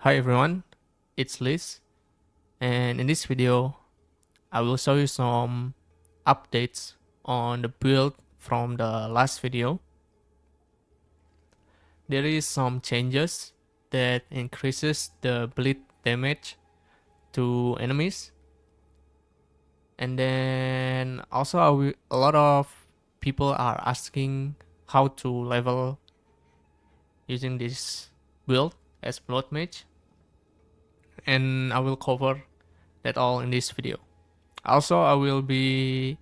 Hi everyone, it's Liz, and in this video I will show you some updates on the build from the last video. There is some changes that increases the bleed damage to enemies, and then also a lot of people are asking how to level using this build as Blood Mage, and I will cover that all in this video. Also, I will be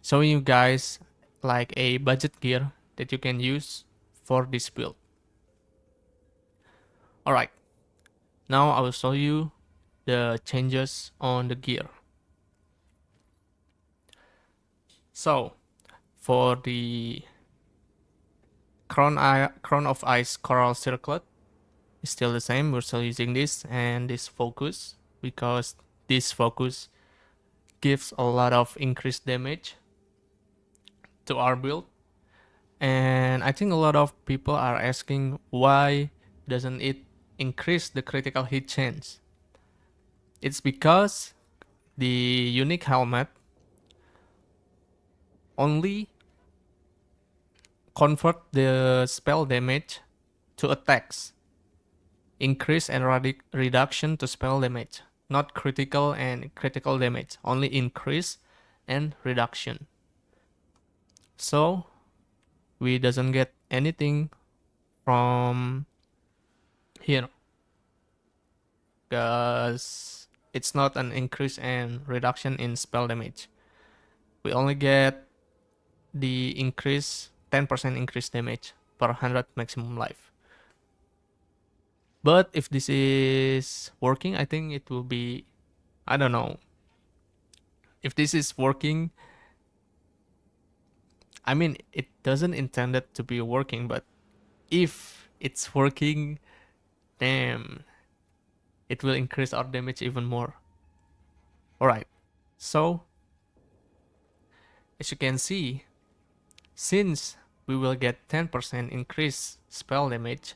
showing you guys like a budget gear that you can use for this build. Alright, now I will show you the changes on the gear. So, for the Crown of Ice Coral Circlet, it's still the same. We're still using this and this focus because this focus gives a lot of increased damage to our build. And I think a lot of people are asking why doesn't it increase the critical hit chance? It's because the unique helmet only convert the spell damage to attacks, increase and reduction to spell damage, not critical and critical damage, only increase and reduction. So we doesn't get anything from here because it's not an increase and reduction in spell damage. We only get the increase 10% increase damage per 100 maximum life. But if this is working, I think it will be, I don't know. If this is working, I mean, it doesn't intended to be working, but if it's working, damn, it will increase our damage even more. Alright, so as you can see, since we will get 10% increase spell damage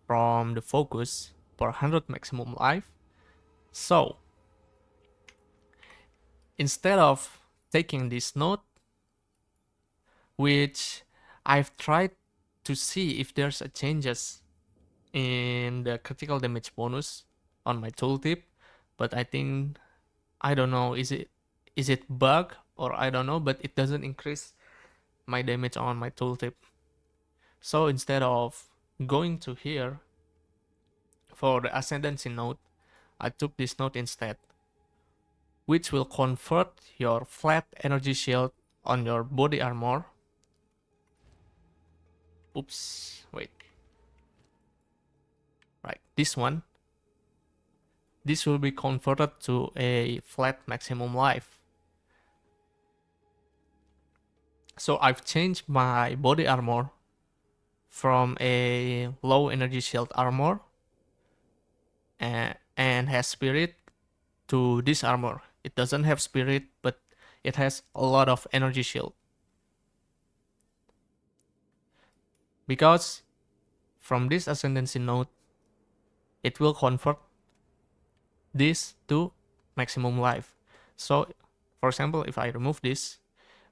from the focus per 100 maximum life, so instead of taking this note, which I've tried to see if there's a changes in the critical damage bonus on my tooltip, but I think, I don't know, is it bug or I don't know, but it doesn't increase my damage on my tooltip. So instead of going to here for the Ascendancy node, I took this node instead, which will convert your flat energy shield on your body armor. Oops, wait. Right, this one. This will be converted to a flat maximum life. So I've changed my body armor from a low energy shield armor and has spirit to this armor. It doesn't have spirit, but it has a lot of energy shield. Because from this Ascendancy node, it will convert this to maximum life. So for example, if I remove this,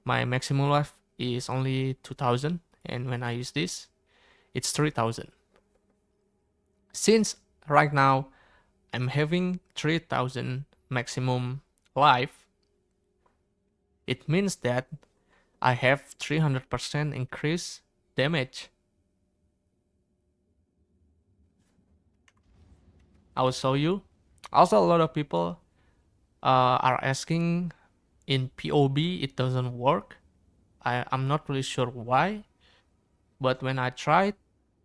my maximum life is only 2000, and when I use this, it's 3000. Since right now I'm having 3000 maximum life, it means that I have 300% increase damage. I will show you. Also, a lot of people are asking in POB it doesn't work. I'm not really sure why, but when I tried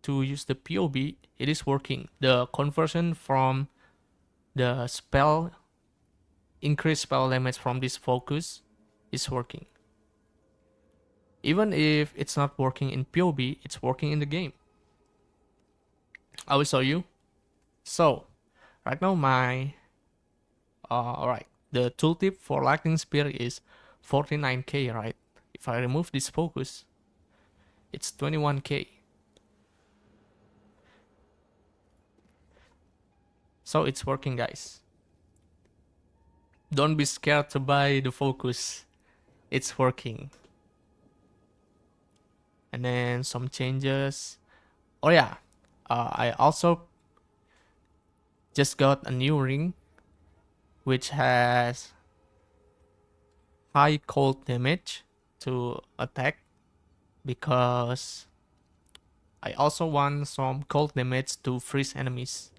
to use the POB, it is working. The conversion from the spell, increased spell damage from this focus is working. Even if it's not working in POB, it's working in the game. I will show you. So, right now my, alright, the tooltip for Lightning Spear is 49k, right? If I remove this focus, it's 21k. So it's working, guys. Don't be scared to buy the focus. It's working. And then some changes. Oh yeah, I also just got a new ring which has high cold damage to attack, because I also want some cold damage to freeze enemies,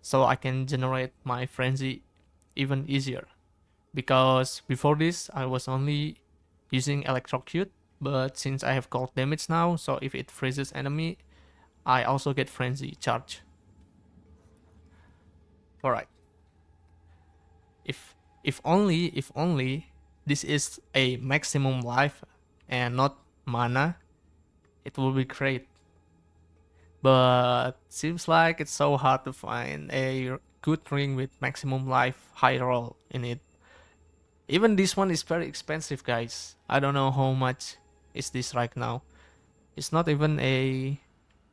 so I can generate my frenzy even easier. Because before this I was only using electrocute, but since I have cold damage now, so if it freezes enemy, I also get frenzy charge. Alright. If only this is a maximum life and not mana, it will be great. But seems like it's so hard to find a good ring with maximum life high roll in it. Even this one is very expensive, guys. I don't know how much is this right now. It's not even a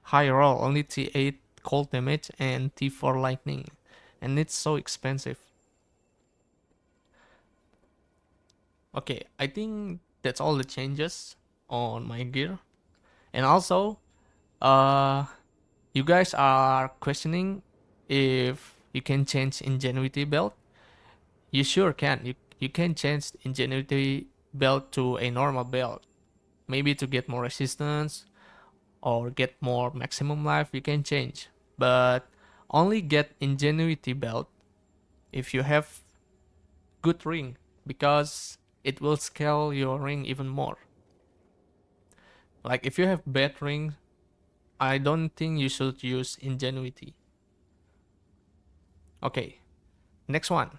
high roll, only T8 cold damage and T4 lightning, and it's so expensive. Okay, I think that's all the changes on my gear. And also, uh, you guys are questioning if you can change ingenuity belt. You sure can. You can change ingenuity belt to a normal belt. Maybe to get more resistance or get more maximum life, you can change. But only get ingenuity belt if you have good ring, because it will scale your ring even more. Like if you have bad ring, I don't think you should use ingenuity. Okay, next one.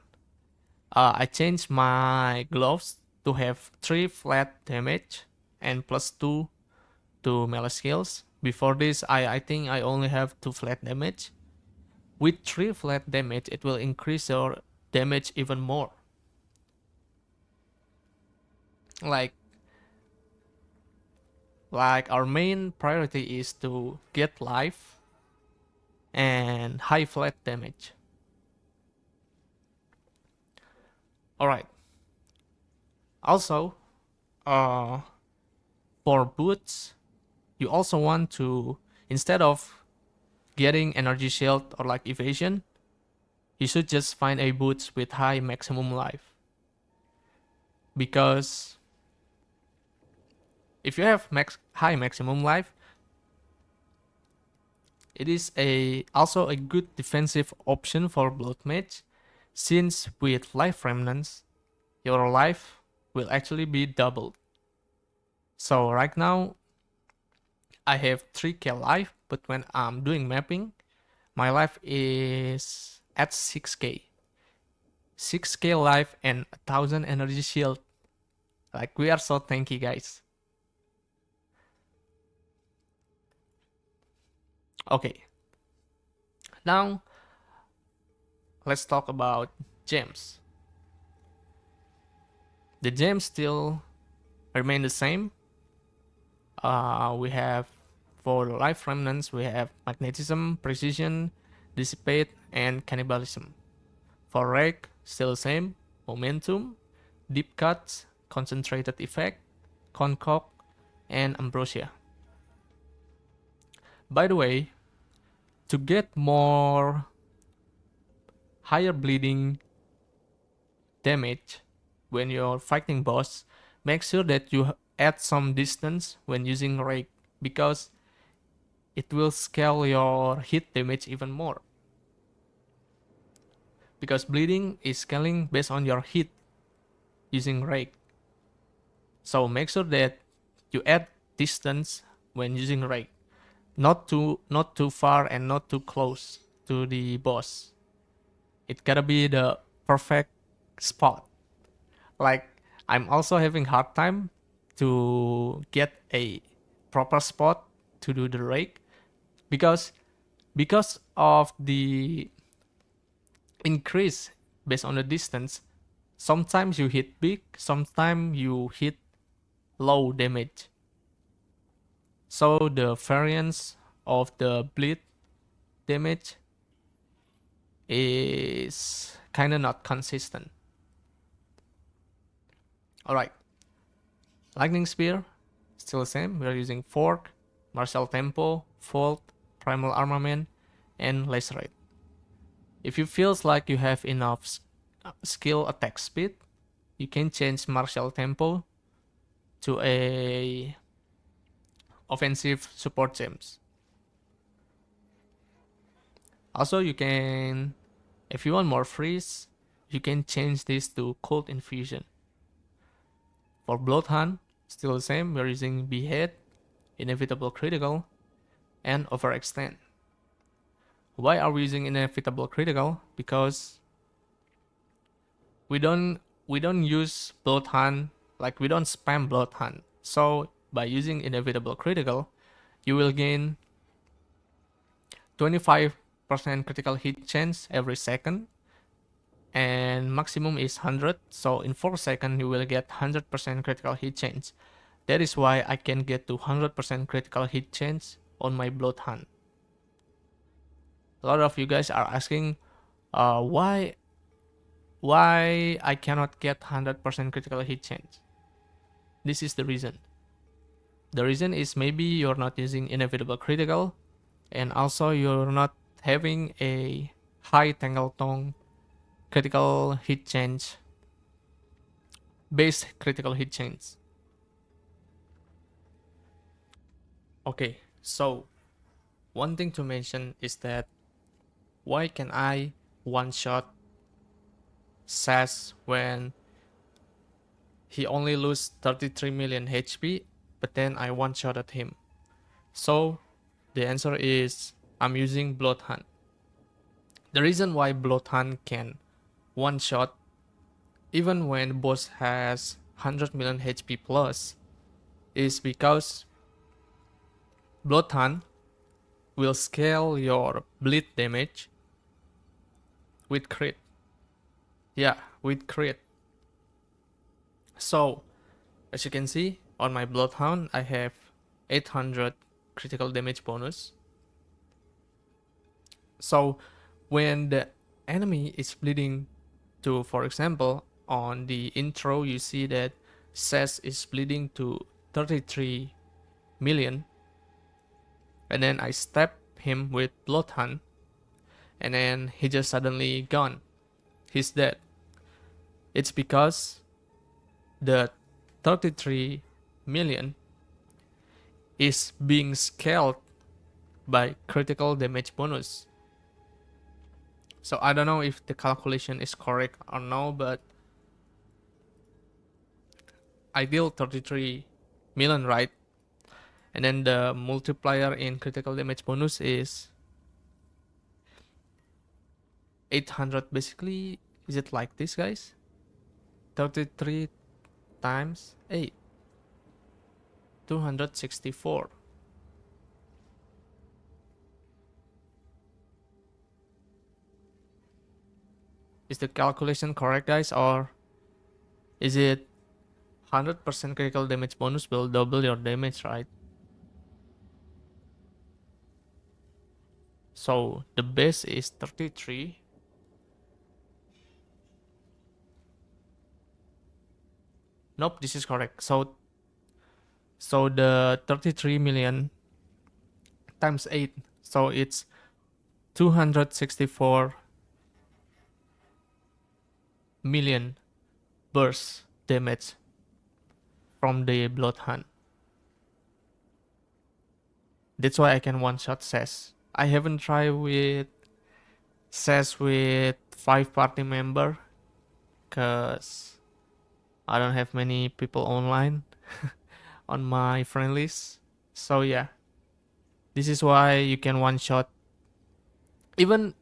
I changed my gloves to have 3 flat damage and +2 to melee skills. Before this, I think I only have 2 flat damage. With 3 flat damage, it will increase your damage even more. Like our main priority is to get life and high flat damage. Alright. Also, for boots, you also want to, instead of getting energy shield or like evasion, you should just find a boots with high maximum life. Because if you have high maximum life, it is also a good defensive option for blood mage, since with life remnants, your life will actually be doubled. So right now, I have 3k life, but when I'm doing mapping, my life is at 6k. 6k life and 1000 energy shield. Like, we are so tanky, guys. Okay. Now, let's talk about gems. The gems still remain the same. We have, for life remnants, we have magnetism, precision, dissipate, and cannibalism. For rake, still the same. Momentum, deep cuts, concentrated effect, concoct, and ambrosia. By the way, to get more higher bleeding damage when you're fighting boss, make sure that you add some distance when using rake, because it will scale your hit damage even more. Because bleeding is scaling based on your hit using rake. So make sure that you add distance when using rake. Not too far and not too close to the boss. It gotta be the perfect spot. Like, I'm also having hard time to get a proper spot to do the rake, because of the increase based on the distance. Sometimes you hit big, sometimes you hit low damage. So the variance of the bleed damage is kind of not consistent. Alright, Lightning Spear, still the same. We're using Fork, Martial Tempo, Volt, Primal Armament, and Lacerate. If you feels like you have enough skill attack speed, you can change Martial Tempo to a offensive support gems. Also, you can, if you want more freeze, you can change this to Cold Infusion. For bloodhunt, still the same. We're using Behead, Inevitable Critical, and Overextend. Why are we using Inevitable Critical? Because we don't use bloodhunt, like we don't spam bloodhunt. So by using Inevitable Critical, you will gain 25% critical hit chance every second, and maximum is 100. So in 4 seconds you will get 100% critical hit chance. That is why I can get to 100% critical hit chance on my bloodhunt. A lot of you guys are asking why I cannot get 100% critical hit chance. This is the reason. The reason is maybe you're not using Inevitable Critical, and also you're not having a high tangletongue critical hit chance, base critical hit chance. Okay, so one thing to mention is that why can I one-shot Sass when he only lose 33 million HP, but then I one-shotted him? So the answer is I'm using Bloodhunt. The reason why Bloodhunt can one-shot even when the boss has 100 million HP plus is because Bloodhunt will scale your bleed damage with crit. Yeah, with crit. So, as you can see, on my Bloodhound, I have 800 critical damage bonus. So, when the enemy is bleeding to, for example, on the intro, you see that Sess is bleeding to 33 million. And then I stab him with Bloodhunt. And then he just suddenly gone. He's dead. It's because the 33 million is being scaled by critical damage bonus. So I don't know if the calculation is correct or no, but I deal 33 million, right? And then the multiplier in critical damage bonus is 800 basically. Is it like this, guys? 33 times 8. 264. Is the calculation correct, guys, or is it 100% critical damage bonus will double your damage, right? So the base is 33. Nope, this is correct. So the 33 million times 8, so it's 264 million burst damage from the bloodhunt. That's why I can one-shot Sess. I haven't tried with Sess with 5 party member because I don't have many people online on my friend list. So yeah, this is why you can one-shot even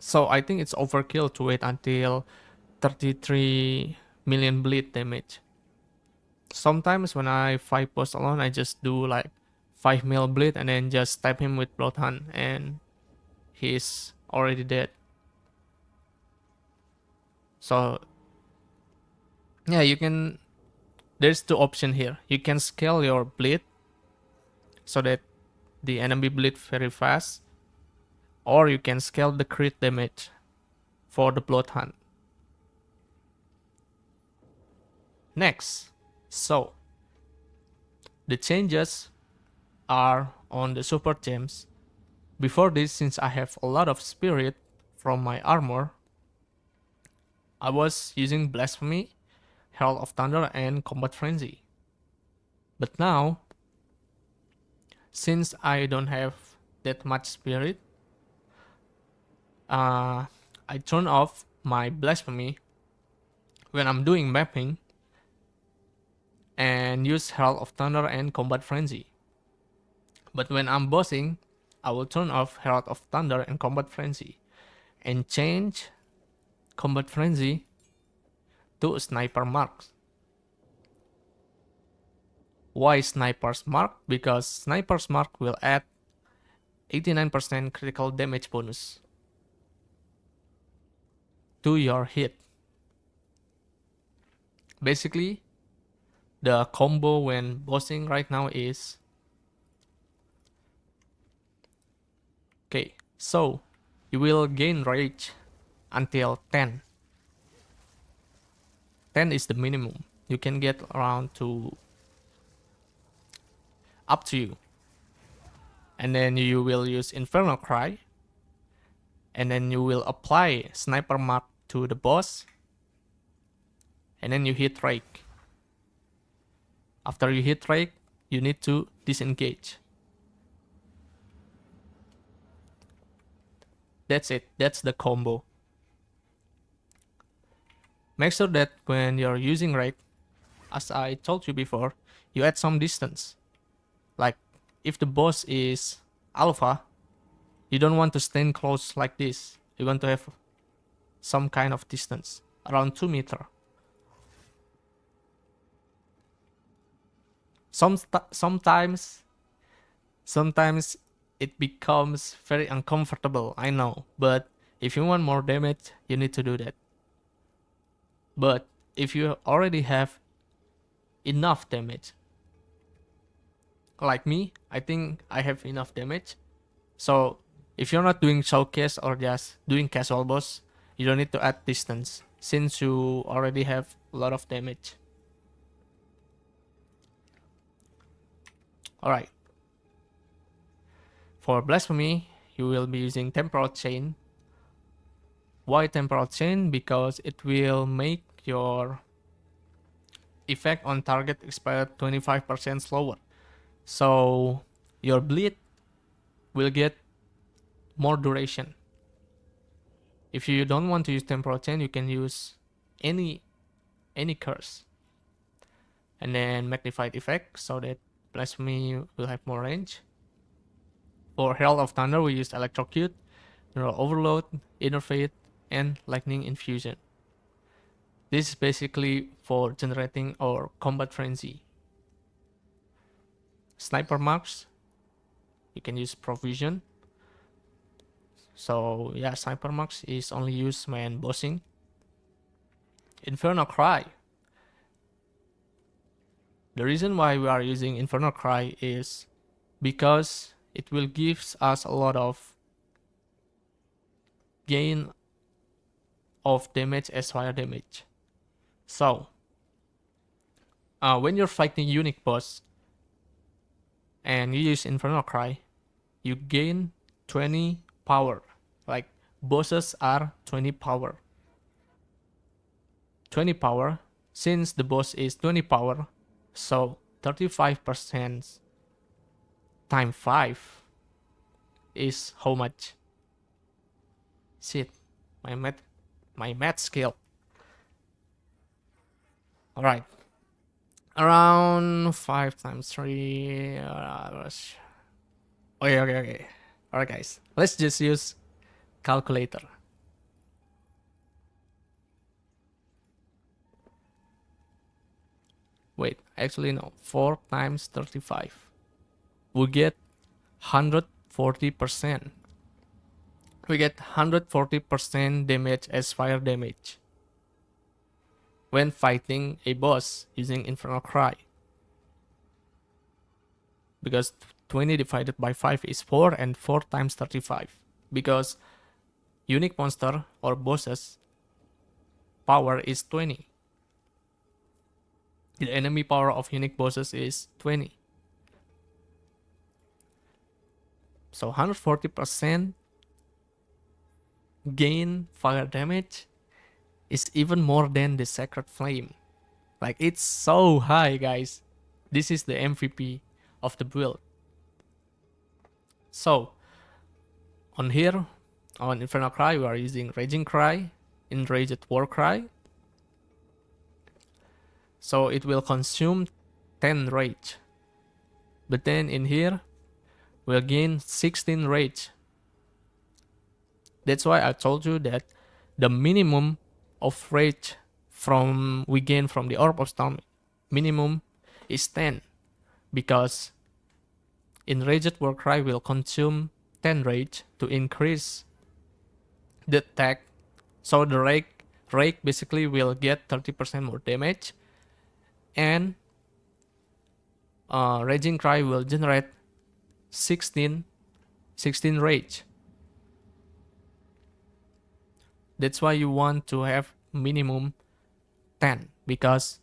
so I think it's overkill to wait until 33 million bleed damage. Sometimes when I fight boss alone, I just do like 5 mil bleed and then just stab him with bloodhunt and he's already dead. So yeah, you can, there's two options here. You can scale your bleed so that the enemy bleed very fast, or you can scale the crit damage for the bloodhunt. Next, so the changes are on the super gems. Before this, since I have a lot of spirit from my armor, I was using Blasphemy, Herald of Thunder, and Combat Frenzy. But now, since I don't have that much spirit, I turn off my Blasphemy when I'm doing mapping and use Herald of Thunder and Combat Frenzy. But when I'm bossing, I will turn off Herald of Thunder and Combat Frenzy and change Combat Frenzy to Sniper Marks. Why Sniper's Mark? Because Sniper's Mark will add 89% critical damage bonus to your hit. Basically, the combo when bossing right now is okay, so you will gain rage until 10. 10 is the minimum. You can get around to up to you. And then you will use Infernal Cry. And then you will apply Sniper Mark to the boss. And then you hit Rake. After you hit Rake, you need to disengage. That's it. That's the combo. Make sure that when you're using Rake, as I told you before, you add some distance. Like, if the boss is alpha, you don't want to stand close like this. You want to have some kind of distance, around 2 meters. Sometimes it becomes very uncomfortable, I know. But if you want more damage, you need to do that. But if you already have enough damage, like me, I think I have enough damage. So if you're not doing showcase or just doing casual boss, you don't need to add distance since you already have a lot of damage. Alright. For Blasphemy, you will be using Temporal Chain. Why Temporal Chain? Because it will make your effect on target expire 25% slower. So your bleed will get more duration. If you don't want to use Temporal Chain, you can use any curse. And then magnified effect so that Blasphemy will have more range. For Herald of Thunder, we use Electrocute, Neural Overload, Inner Fate, and Lightning Infusion. This is basically for generating our Combat Frenzy. Sniper Marks, you can use Provision. So yeah, Sniper Marks is only used when bossing. Infernal Cry. The reason why we are using Infernal Cry is because it will give us a lot of gain of damage as fire damage. So when you're fighting unique boss and you use Infernal Cry, you gain 20 power. Like bosses are 20 power. 20 power. Since the boss is 20 power, so 35% times 5 is how much? Shit, my math skill. Alright. Around 5 times 3. Okay. Alright, guys. Let's just use calculator. Wait, actually no. 4 times 35. We get 140%. We get 140% damage as fire damage when fighting a boss using Infernal Cry. Because 20 divided by 5 is 4 and 4 times 35. because unique monster or bosses power is 20. The enemy power of unique bosses is 20. So 140% gain fire damage is even more than the Sacred Flame. Like, it's so high, guys. This is the MVP of the build. So, on here, on Infernal Cry, we are using Raging Cry, Enraged War Cry. So it will consume 10 rage. But then in here, we'll gain 16 rage. That's why I told you that the minimum of rage we gain from the Orb of Storm minimum is 10, because Enraged Warcry will consume 10 rage to increase the attack. So the rake basically will get 30% more damage, and Raging Cry will generate 16 rage. That's why you want to have minimum 10, because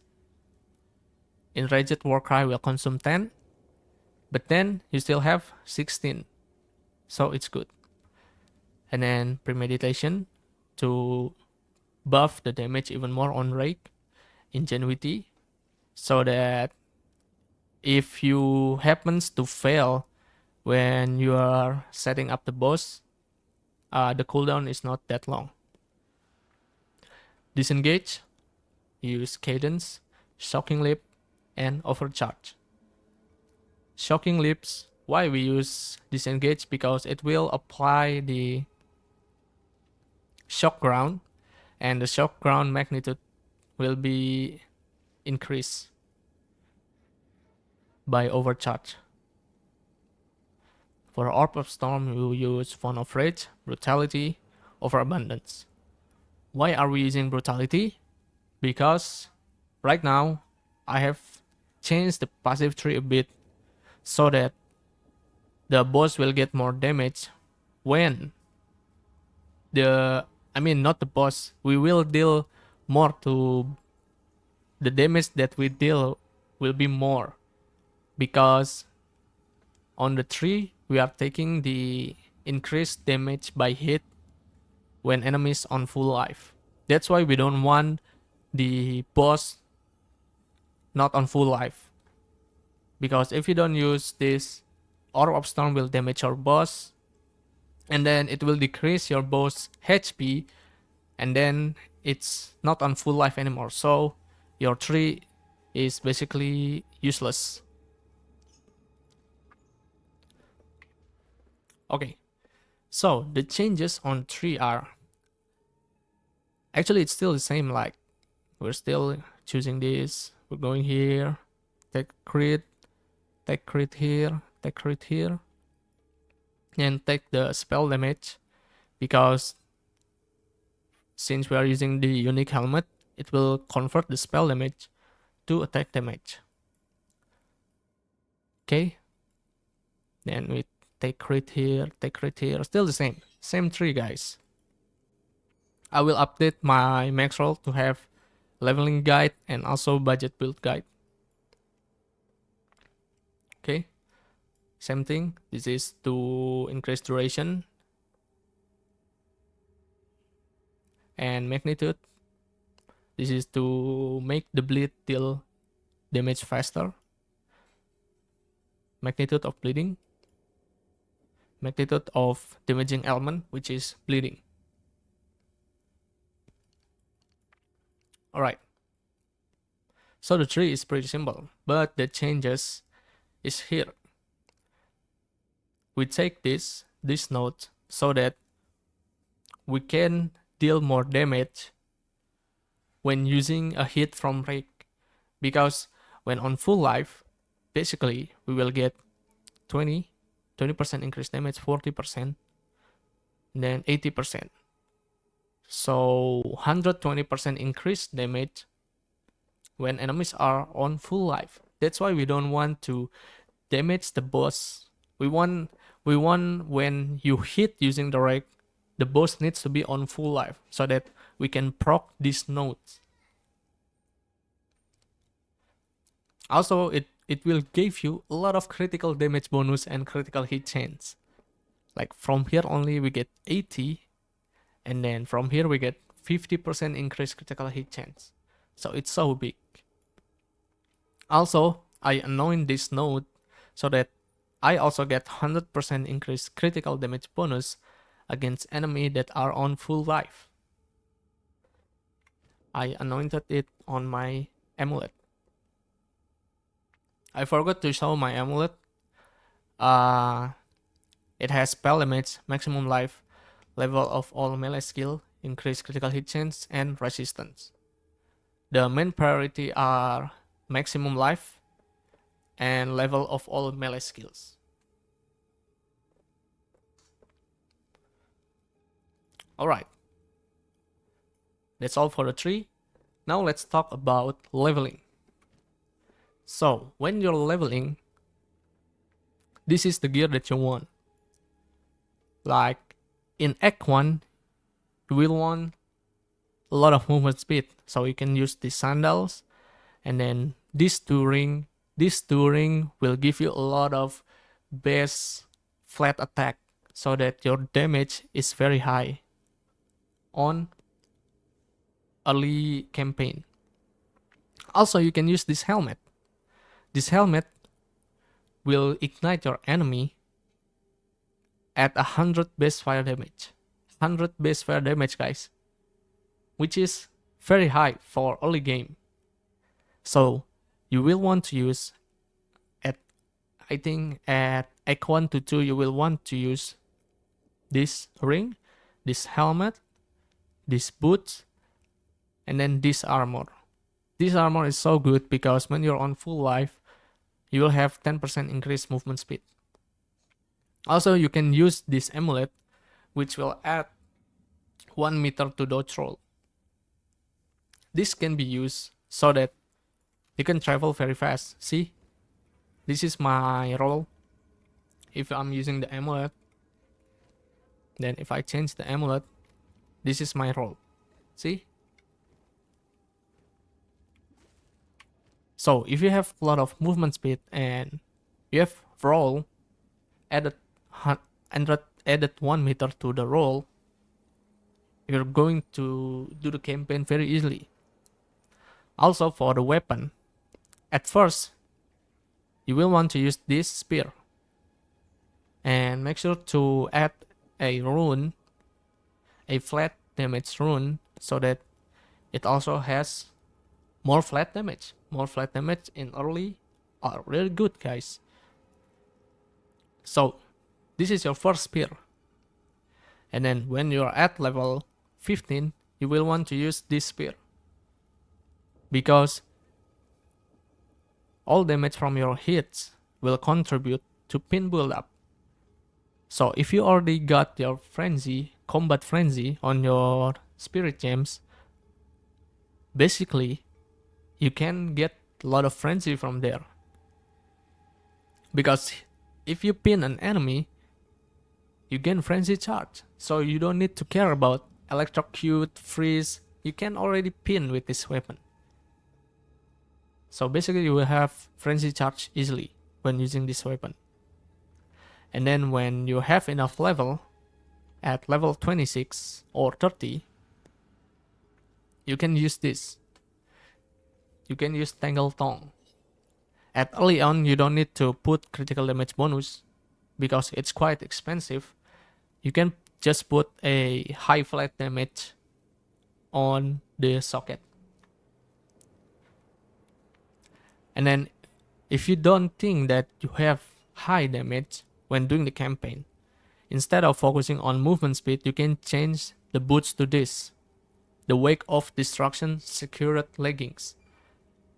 Enraged Warcry will consume 10, but then you still have 16, so it's good. And then Premeditation to buff the damage even more on Rake. Ingenuity, so that if you happens to fail when you are setting up the boss, the cooldown is not that long. Disengage, use Cadence, Shocking Lip, and Overcharge. Shocking Lips, why we use Disengage? Because it will apply the Shock Ground, and the Shock Ground magnitude will be increased by Overcharge. For Orb of Storm, we will use Font of Rage, Brutality, Overabundance. Why are we using Brutality? Because right now I have changed the passive tree a bit so that the boss will get more damage when not the boss, we will deal more to the damage that we deal will be more, because on the tree we are taking the increased damage by hit when enemies on full life. That's why we don't want the boss not on full life, because if you don't use this, Orb of Storm will damage your boss, and then it will decrease your boss HP, and then it's not on full life anymore, so your tree is basically useless. Okay, so the changes on tree are actually, it's still the same. Like, we're still choosing this, we're going here, take crit here, take crit here, and take the spell damage, because since we are using the unique helmet, it will convert the spell damage to attack damage. Okay, then we take crit here, still the same tree, guys. I will update my max roll to have leveling guide and also budget build guide. Okay, same thing. This is to increase duration and magnitude. This is to make the bleed deal damage faster. Magnitude of bleeding, magnitude of damaging element, which is bleeding. Alright, so the tree is pretty simple, but the changes is here. We take this node so that we can deal more damage when using a hit from Rake, because when on full life, basically we will get 20% increased damage, 40%, then 80%. So 120% increased damage when enemies are on full life. That's why we don't want to damage the boss. We want we want when you hit using the rake, the boss needs to be on full life so that we can proc these nodes. Also, it will give you a lot of critical damage bonus and critical hit chance. Like from here only we get 80, and then from here we get 50% increased critical hit chance. So it's so big. Also, I anoint this node so that I also get 100% increased critical damage bonus against enemies that are on full life. I anointed it on my amulet. I forgot to show my amulet. It has spell damage, maximum life, level of all melee skill, increased critical hit chance, and resistance. The main priority are maximum life and level of all melee skills. Alright, that's all for the tree. Now let's talk about leveling. So when you're leveling, this is the gear that you want. Like in Act 1, you will want a lot of movement speed, so you can use the sandals, and then this two ring will give you a lot of base flat attack so that your damage is very high on early campaign. Also, you can use this helmet. This helmet will ignite your enemy at 100 base fire damage. 100 base fire damage, guys, which is very high for early game. So you will want to use at, I think at Act 1 to 2, you will want to use this ring, this helmet, these boots, and then this armor. This armor is so good because when you're on full life, you will have 10% increased movement speed. Also, you can use this amulet, which will add 1 meter to dodge roll. This can be used so that you can travel very fast. See, this is my roll. If I'm using the amulet, then if I change the amulet, this is my roll. See? So if you have a lot of movement speed and you have roll added 1 meter to the roll, you're going to do the campaign very easily. Also for the weapon, at first you will want to use this spear, and make sure to add a rune, a flat damage rune, so that it also has more flat damage. More flat damage in early are really good, guys. So this is your first spear, and then when you're at level 15, you will want to use this spear, because all damage from your hits will contribute to pin build up. So if you already got your frenzy, combat frenzy on your spirit gems, basically you can get a lot of frenzy from there. Because if you pin an enemy, you gain frenzy charge. So you don't need to care about electrocute, freeze. You can already pin with this weapon. So basically you will have frenzy charge easily when using this weapon. And then when you have enough level, at level 26 or 30, you can use this. You can use tangletongue. At early on, you don't need to put critical damage bonus because it's quite expensive. You can just put a high flat damage on the socket. And then if you don't think that you have high damage when doing the campaign, instead of focusing on movement speed, you can change the boots to this, the Wake of Destruction Secured Leggings,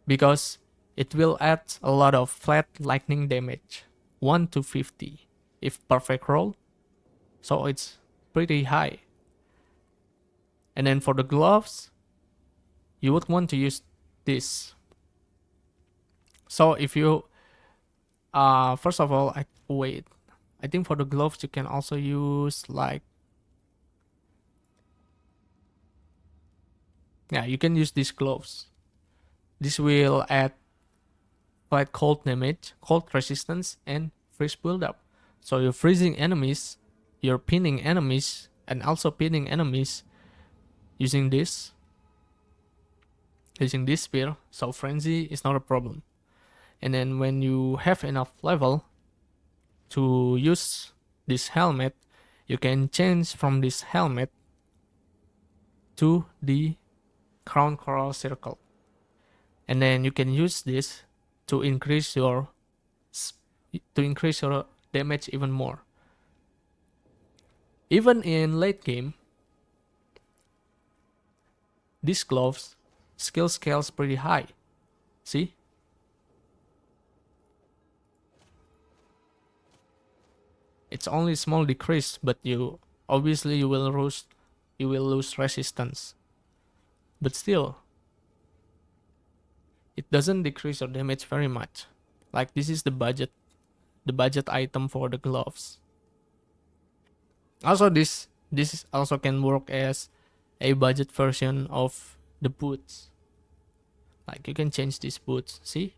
because it will add a lot of flat lightning damage, 1 to 50 if perfect roll, so it's pretty high. And then for the gloves, you would want to use this. So if you first of all, wait, I think for the gloves you can also use like, yeah, you can use these gloves. This will add quite cold damage, cold resistance, and freeze buildup. So you're freezing enemies, you're pinning enemies, and also pinning enemies using this spear. So frenzy is not a problem. And then when you have enough level to use this helmet, you can change from this helmet to the crown coral circle, and then you can use this to increase your damage even more. Even in late game, these gloves skill scales pretty high. See, it's only small decrease, but you obviously you will lose resistance, but still it doesn't decrease your damage very much. Like this is the budget item for the gloves. Also this also can work as a budget version of the boots. Like you can change these boots, see?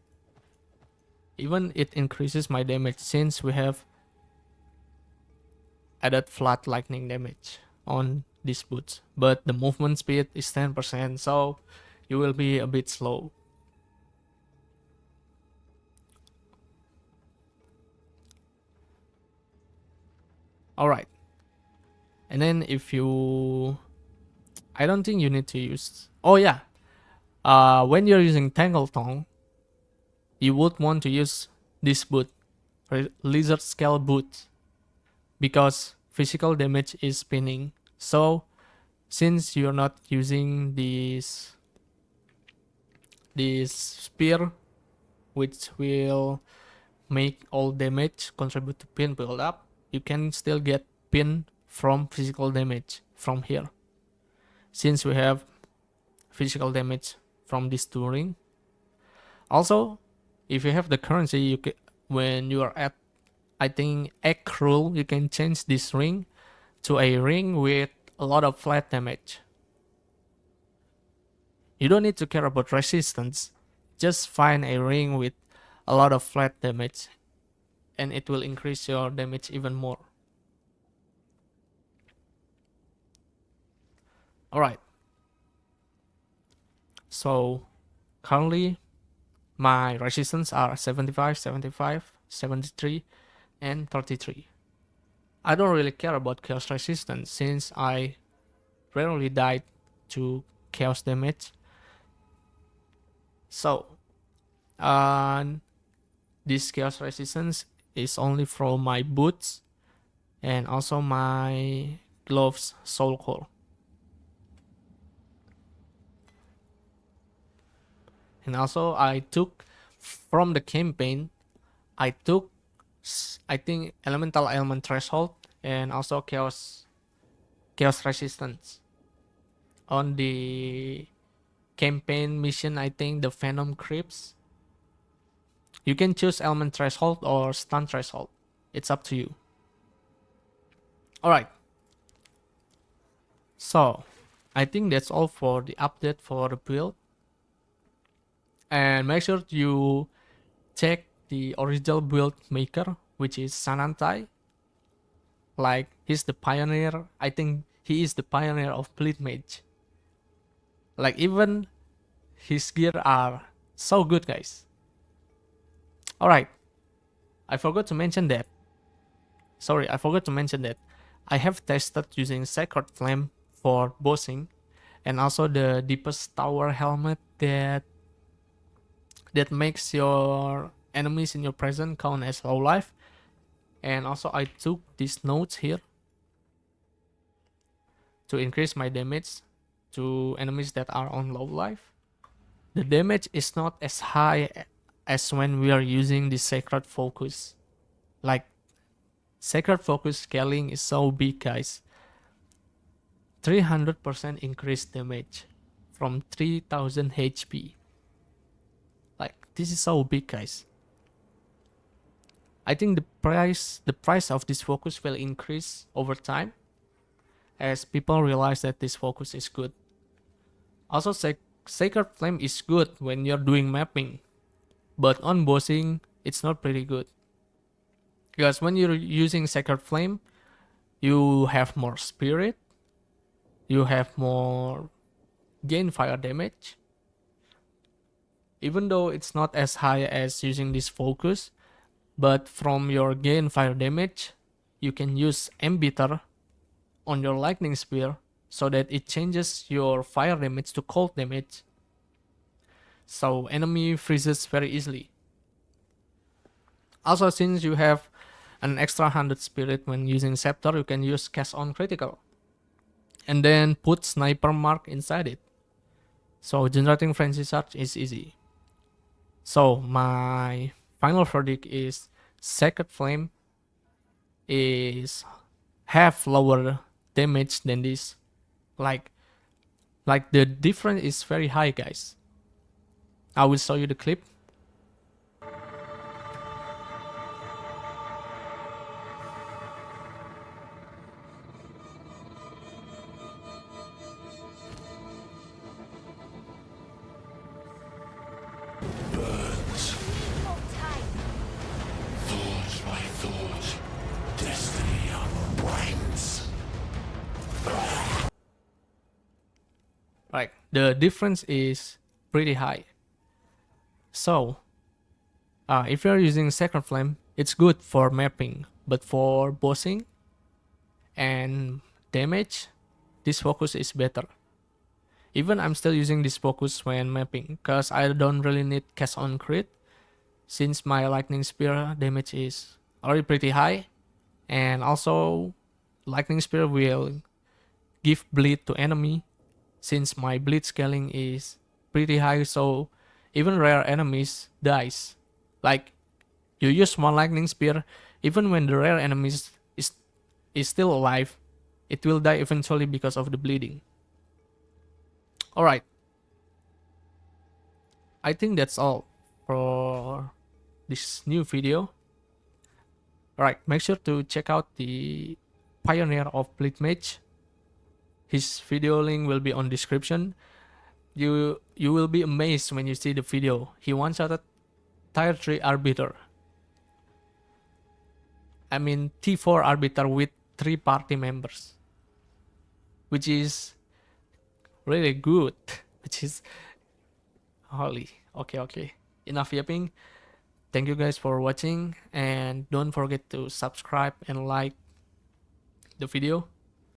Even it increases my damage since we have added flat lightning damage on these boots. But the movement speed is 10%, so you will be a bit slow. Alright. And then if you... I don't think you need to use... Oh yeah. When you're using tangletongue, you would want to use this boot, lizard scale boot, because physical damage is spinning. So since you're not using this spear, which will make all damage contribute to pin build up, you can still get pin from physical damage from here, since we have physical damage from this two ring. Also, if you have the currency, you can, when you are at, I think, egg rule, you can change this ring to a ring with a lot of flat damage. You don't need to care about resistance, just find a ring with a lot of flat damage and it will increase your damage even more. Alright, so currently my resistance are 75, 75, 73 and 33. I don't really care about chaos resistance since I rarely died to chaos damage. So this chaos resistance is only from my boots and also my gloves soul core. And also I took from the campaign, I took, I think, elemental ailment threshold and also chaos resistance on the campaign mission. I think the Venom Crypts. You can choose element threshold or stun threshold. It's up to you. Alright. So, I think that's all for the update for the build. And make sure you check the original build maker, which is Sanantai. Like, he's the pioneer. I think he is the pioneer of Bleed Mage. Like, even his gear are so good, guys. Alright. I forgot to mention that. I have tested using Sacred Flame for bossing, and also the Deepest Tower helmet that makes your enemies in your presence count as low life. And also I took these notes here to increase my damage to enemies that are on low life. The damage is not as high as when we are using the Sacred Focus. Like, Sacred Focus scaling is so big, guys. 300% increased damage from 3000 HP. Like, this is so big, guys. I think the price of this focus will increase over time as people realize that this focus is good. Also, Sacred Flame is good when you're doing mapping, but on bossing, it's not pretty good. Because when you're using Sacred Flame, you have more spirit, you have more gain fire damage. Even though it's not as high as using this focus, but from your gain fire damage, you can use Embitter on your lightning spear so that it changes your fire damage to cold damage. So enemy freezes very easily. Also, since you have an extra 100 spirit when using scepter, you can use cast on critical and then put sniper mark inside it. So generating frenzy charge is easy. So my final verdict is Sacred Flame is have lower damage than this. Like the difference is very high, guys. I will show you the clip. Burns. Thought by thought. Destiny unwinds. Like the difference is pretty high. So if you're using Sacred Flame, it's good for mapping, but for bossing and damage, this focus is better. Even I'm still using this focus when mapping, cause I don't really need cast on crit, since my lightning spear damage is already pretty high, and also lightning spear will give bleed to enemy, since my bleed scaling is pretty high, so even rare enemies dies. Like you use one lightning spear, even when the rare enemies is still alive, it will die eventually because of the bleeding. Alright, I think that's all for this new video. Alright, make sure to check out the Pioneer of Bleed Mage. His video link will be on description. You will be amazed when you see the video. He one-shotted tier 3 arbiter. I mean T4 arbiter with 3 party members, which is really good. Which is holy. Okay. Enough yapping. Thank you guys for watching, and don't forget to subscribe and like the video.